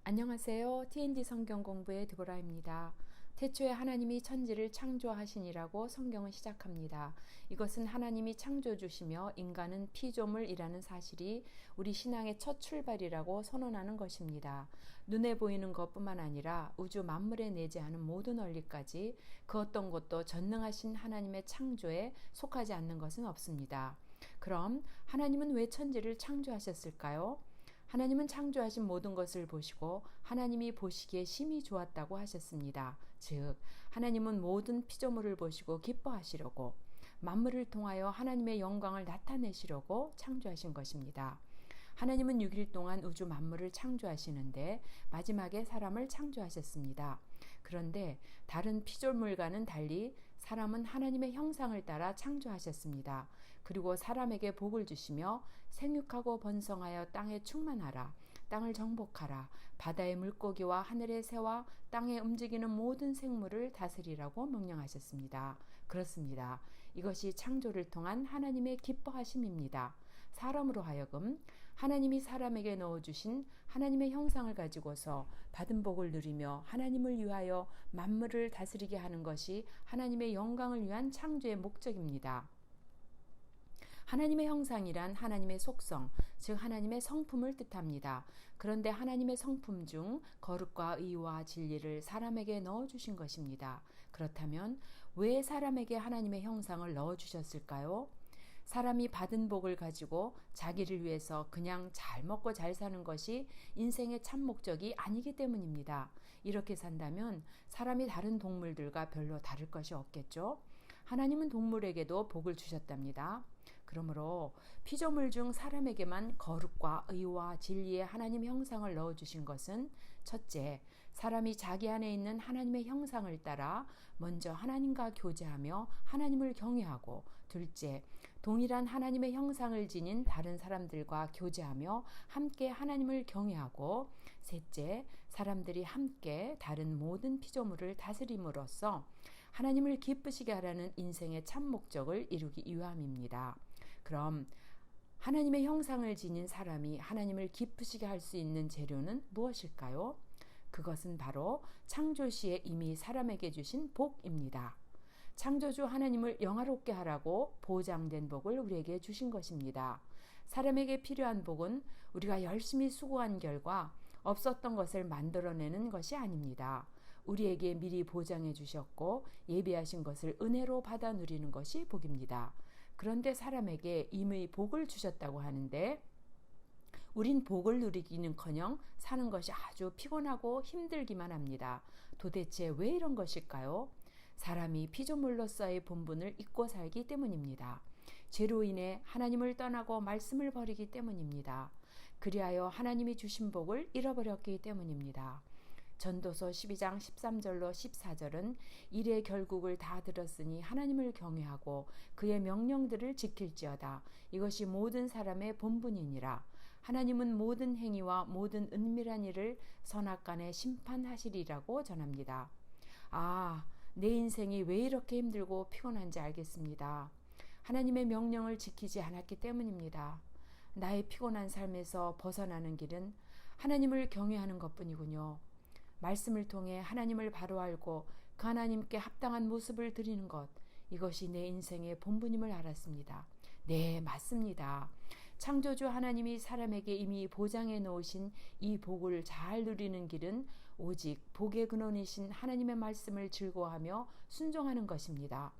안녕하세요. TND 성경 공부의 드보라입니다. 태초에 하나님이 천지를 창조하시니라고 성경은 시작합니다. 이것은 하나님이 창조주시며 인간은 피조물이라는 사실이 우리 신앙의 첫 출발이라고 선언하는 것입니다. 눈에 보이는 것뿐만 아니라 우주 만물에 내재하는 모든 원리까지 그 어떤 것도 전능하신 하나님의 창조에 속하지 않는 것은 없습니다. 그럼 하나님은 왜 천지를 창조하셨을까요? 하나님은 창조하신 모든 것을 보시고 하나님이 보시기에 심히 좋았다고 하셨습니다. 즉, 하나님은 모든 피조물을 보시고 기뻐하시려고 만물을 통하여 하나님의 영광을 나타내시려고 창조하신 것입니다. 하나님은 6일 동안 우주 만물을 창조하시는데 마지막에 사람을 창조하셨습니다. 그런데 다른 피조물과는 달리 사람은 하나님의 형상을 따라 창조하셨습니다. 그리고 사람에게 복을 주시며 생육하고 번성하여 땅에 충만하라, 땅을 정복하라, 바다의 물고기와 하늘의 새와 땅에 움직이는 모든 생물을 다스리라고 명령하셨습니다. 그렇습니다. 이것이 창조를 통한 하나님의 기뻐하심입니다. 사람으로 하여금 하나님이 사람에게 넣어주신 하나님의 형상을 가지고서 받은 복을 누리며 하나님을 위하여 만물을 다스리게 하는 것이 하나님의 영광을 위한 창조의 목적입니다. 하나님의 형상이란 하나님의 속성, 즉 하나님의 성품을 뜻합니다. 그런데 하나님의 성품 중 거룩과 의와 진리를 사람에게 넣어주신 것입니다. 그렇다면 왜 사람에게 하나님의 형상을 넣어주셨을까요? 사람이 받은 복을 가지고 자기를 위해서 그냥 잘 먹고 잘 사는 것이 인생의 참 목적이 아니기 때문입니다. 이렇게 산다면 사람이 다른 동물들과 별로 다를 것이 없겠죠? 하나님은 동물에게도 복을 주셨답니다. 그러므로 피조물 중 사람에게만 거룩과 의와 진리의 하나님의 형상을 넣어주신 것은 첫째, 사람이 자기 안에 있는 하나님의 형상을 따라 먼저 하나님과 교제하며 하나님을 경외하고, 둘째, 동일한 하나님의 형상을 지닌 다른 사람들과 교제하며 함께 하나님을 경외하고, 셋째, 사람들이 함께 다른 모든 피조물을 다스림으로써 하나님을 기쁘시게 하라는 인생의 참 목적을 이루기 위함입니다. 그럼 하나님의 형상을 지닌 사람이 하나님을 기쁘시게 할 수 있는 재료는 무엇일까요? 그것은 바로 창조시에 이미 사람에게 주신 복입니다. 창조주 하나님을 영화롭게 하라고 보장된 복을 우리에게 주신 것입니다. 사람에게 필요한 복은 우리가 열심히 수고한 결과 없었던 것을 만들어내는 것이 아닙니다. 우리에게 미리 보장해 주셨고 예비하신 것을 은혜로 받아 누리는 것이 복입니다. 그런데 사람에게 이미 복을 주셨다고 하는데 우린 복을 누리기는커녕 사는 것이 아주 피곤하고 힘들기만 합니다. 도대체 왜 이런 것일까요? 사람이 피조물로서의 본분을 잊고 살기 때문입니다. 죄로 인해 하나님을 떠나고 말씀을 버리기 때문입니다. 그리하여 하나님이 주신 복을 잃어버렸기 때문입니다. 전도서 12장 13절로 14절은 일의 결국을 다 들었으니 하나님을 경외하고 그의 명령들을 지킬지어다. 이것이 모든 사람의 본분이니라. 하나님은 모든 행위와 모든 은밀한 일을 선악간에 심판하시리라고 전합니다. 내 인생이 왜 이렇게 힘들고 피곤한지 알겠습니다. 하나님의 명령을 지키지 않았기 때문입니다. 나의 피곤한 삶에서 벗어나는 길은 하나님을 경외하는 것뿐이군요. 말씀을 통해 하나님을 바로 알고 그 하나님께 합당한 모습을 드리는 것, 이것이 내 인생의 본분임을 알았습니다. 네, 맞습니다. 창조주 하나님이 사람에게 이미 보장해 놓으신 이 복을 잘 누리는 길은 오직 복의 근원이신 하나님의 말씀을 즐거워하며 순종하는 것입니다.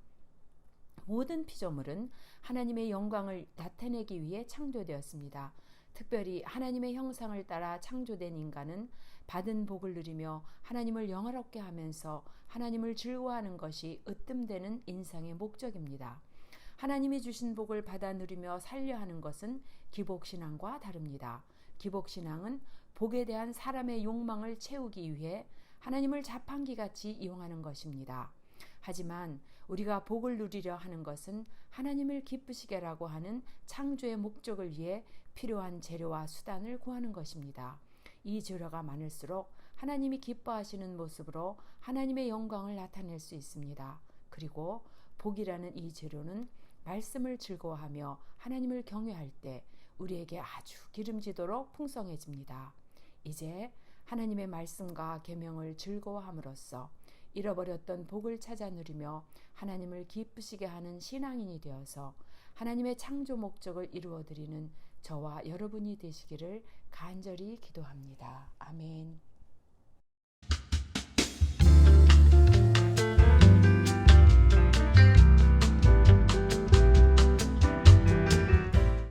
모든 피조물은 하나님의 영광을 나타내기 위해 창조되었습니다. 특별히 하나님의 형상을 따라 창조된 인간은 받은 복을 누리며 하나님을 영화롭게 하면서 하나님을 즐거워하는 것이 으뜸되는 인생의 목적입니다. 하나님이 주신 복을 받아 누리며 살려 하는 것은 기복신앙과 다릅니다. 기복신앙은 복에 대한 사람의 욕망을 채우기 위해 하나님을 자판기같이 이용하는 것입니다. 하지만 우리가 복을 누리려 하는 것은 하나님을 기쁘시게라고 하는 창조의 목적을 위해 필요한 재료와 수단을 구하는 것입니다. 이 재료가 많을수록 하나님이 기뻐하시는 모습으로 하나님의 영광을 나타낼 수 있습니다. 그리고 복이라는 이 재료는 말씀을 즐거워하며 하나님을 경외할 때 우리에게 아주 기름지도록 풍성해집니다. 이제 하나님의 말씀과 계명을 즐거워함으로써 잃어버렸던 복을 찾아 누리며 하나님을 기쁘시게 하는 신앙인이 되어서 하나님의 창조 목적을 이루어드리는 저와 여러분이 되시기를 간절히 기도합니다. 아멘.